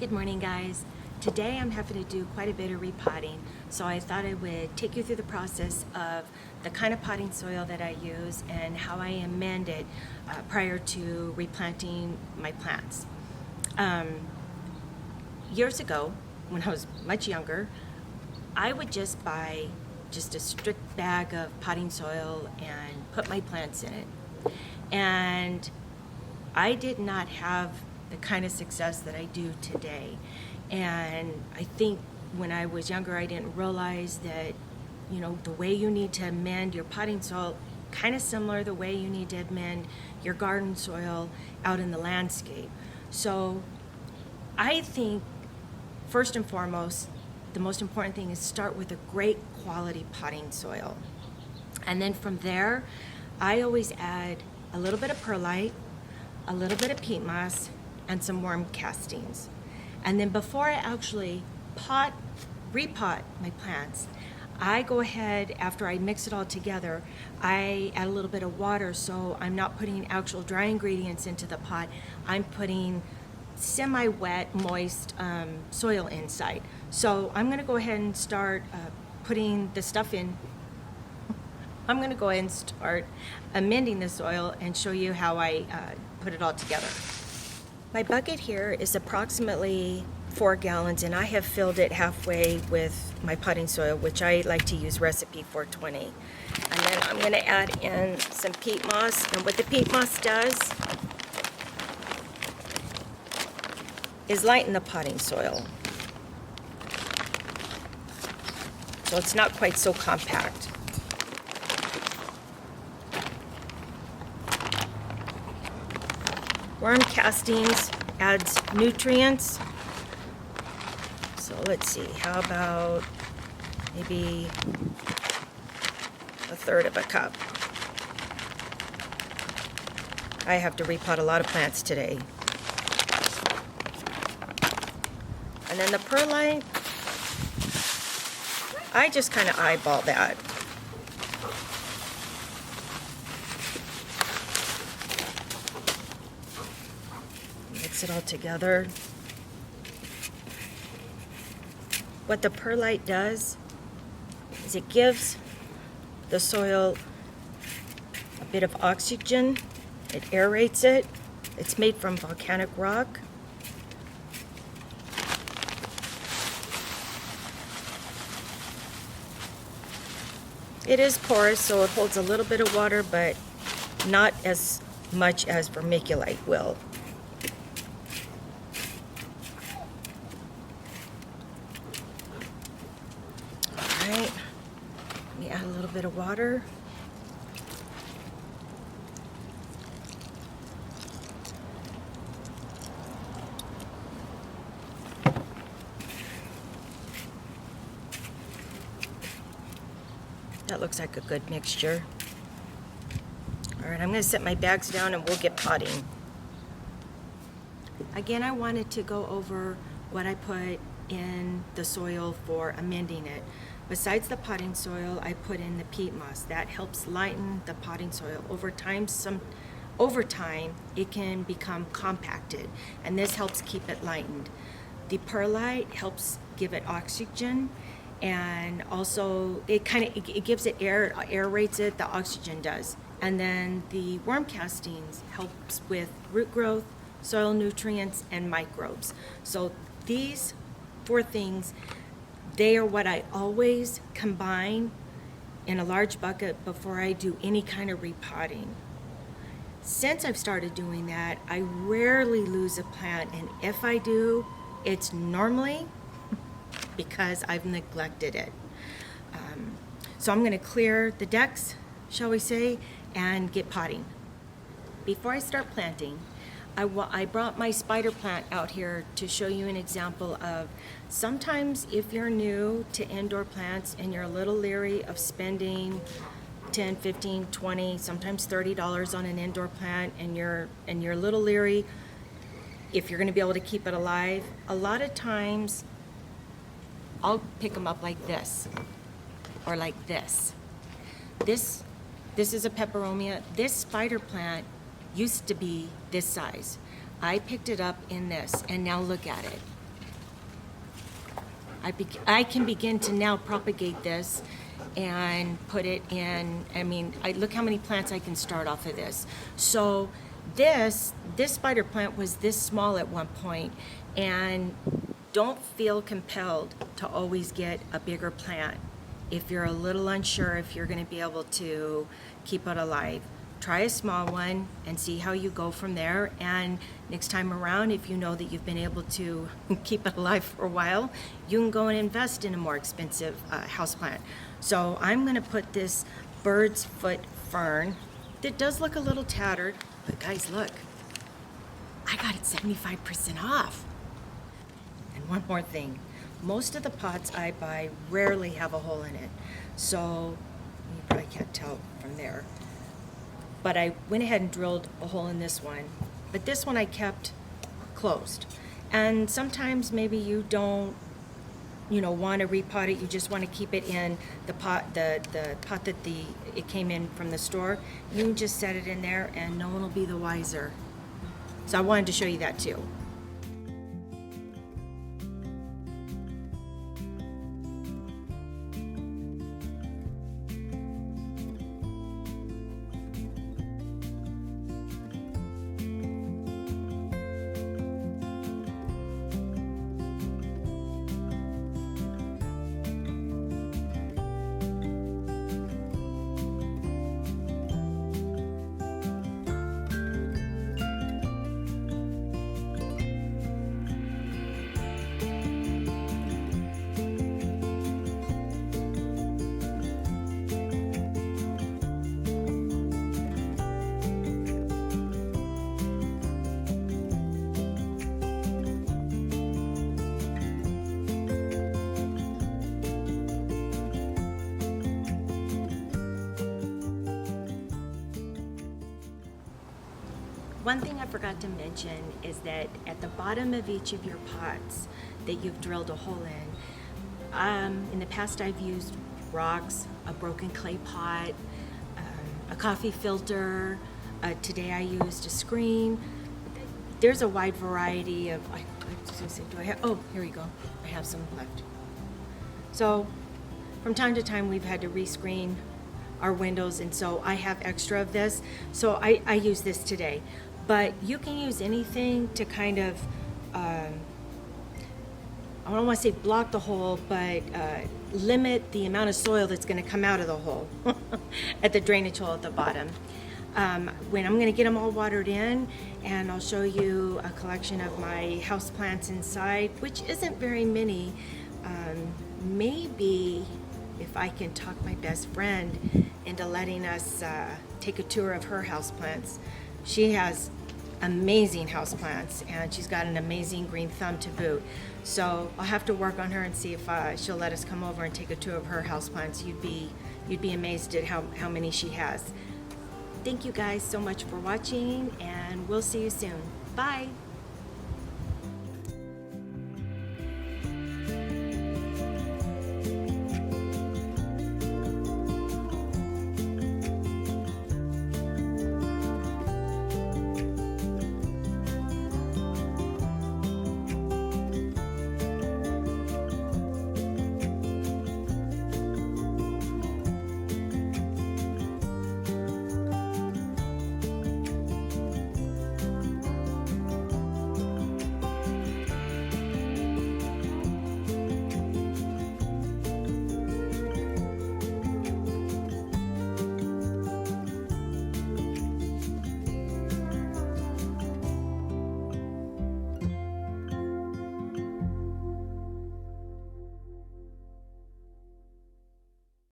Good morning, guys. Today I'm having to do quite a bit of repotting, so I thought I would take you through the process of the kind of potting soil that I use and how I amend it prior to replanting my plants. Years ago, when I was much younger, I would just buy just a strict bag of potting soil and put my plants in it. And I did not have the kind of success that I do today. And I think when I was younger, I didn't realize that, the way you need to amend your potting soil, kind of similar the way you need to amend your garden soil out in the landscape. So I think, first and foremost, the most important thing is start with a great quality potting soil. And then from there, I always add a little bit of perlite, a little bit of peat moss, and some worm castings. And then before I actually repot my plants, I go ahead, after I mix it all together, I add a little bit of water, so I'm not putting actual dry ingredients into the pot. I'm putting semi-wet, moist soil inside. So I'm gonna go ahead and start putting the stuff in. I'm gonna go ahead and start amending the soil and show you how I put it all together. My bucket here is approximately 4 gallons, and I have filled it halfway with my potting soil, which I like to use recipe 420. And then I'm going to add in some peat moss, and what the peat moss does is lighten the potting soil, so it's not quite so compact. Worm castings adds nutrients. So let's see, how about maybe 1/3 of a cup. I have to repot a lot of plants today. And then the perlite, I just kind of eyeball that. Mix it all together. What the perlite does is it gives the soil a bit of oxygen. It aerates it. It's made from volcanic rock. It is porous, so it holds a little bit of water, but not as much as vermiculite will. Alright, let me add a little bit of water. That looks like a good mixture. Alright, I'm going to set my bags down and we'll get potting. Again, I wanted to go over what I put in the soil for amending it. Besides the potting soil, I put in the peat moss. That helps lighten the potting soil. Over time, it can become compacted, and this helps keep it lightened. The perlite helps give it oxygen, and also it gives it air, it aerates it, the oxygen does. And then the worm castings helps with root growth, soil nutrients, and microbes. So these 4 things, they are what I always combine in a large bucket before I do any kind of repotting. Since I've started doing that, I rarely lose a plant, and if I do, it's normally because I've neglected it. So I'm going to clear the decks, shall we say, and get potting. Before I start planting, I brought my spider plant out here to show you an example of sometimes if you're new to indoor plants and you're a little leery of spending $10, $15, $20, sometimes $30 on an indoor plant, and you're a little leery if you're going to be able to keep it alive, a lot of times I'll pick them up like this or like this. This is a peperomia. This spider plant used to be this size. I picked it up in this, and now look at it. I can begin to now propagate this and put it in. I mean, look how many plants I can start off of this. So this spider plant was this small at one point, and don't feel compelled to always get a bigger plant. If you're a little unsure if you're going to be able to keep it alive, try a small one and see how you go from there. And next time around, if you know that you've been able to keep it alive for a while, you can go and invest in a more expensive houseplant. So I'm going to put this bird's foot fern that does look a little tattered, but guys, look, I got it 75% off. And one more thing, most of the pots I buy rarely have a hole in it. So you probably can't tell from there. But I went ahead and drilled a hole in this one. But this one I kept closed. And sometimes maybe you don't, want to repot it. You just want to keep it in the pot, the pot that it came in from the store. You can just set it in there and no one will be the wiser. So I wanted to show you that too. One thing I forgot to mention is that at the bottom of each of your pots that you've drilled a hole in the past I've used rocks, a broken clay pot, a coffee filter. Today I used a screen. There's a wide variety of, I was gonna say, do I have, oh, here we go. I have some left. So from time to time we've had to rescreen our windows, and so I have extra of this. So I use this today. But you can use anything to kind of, I don't want to say block the hole, but limit the amount of soil that's going to come out of the hole at the drainage hole at the bottom. When I'm going to get them all watered in, and I'll show you a collection of my house plants inside, which isn't very many. Maybe if I can talk my best friend into letting us take a tour of her house plants. She has amazing houseplants, and she's got an amazing green thumb to boot. So I'll have to work on her and see if she'll let us come over and take a tour of her houseplants. You'd be amazed at how many she has. Thank you guys so much for watching, and we'll see you soon. Bye.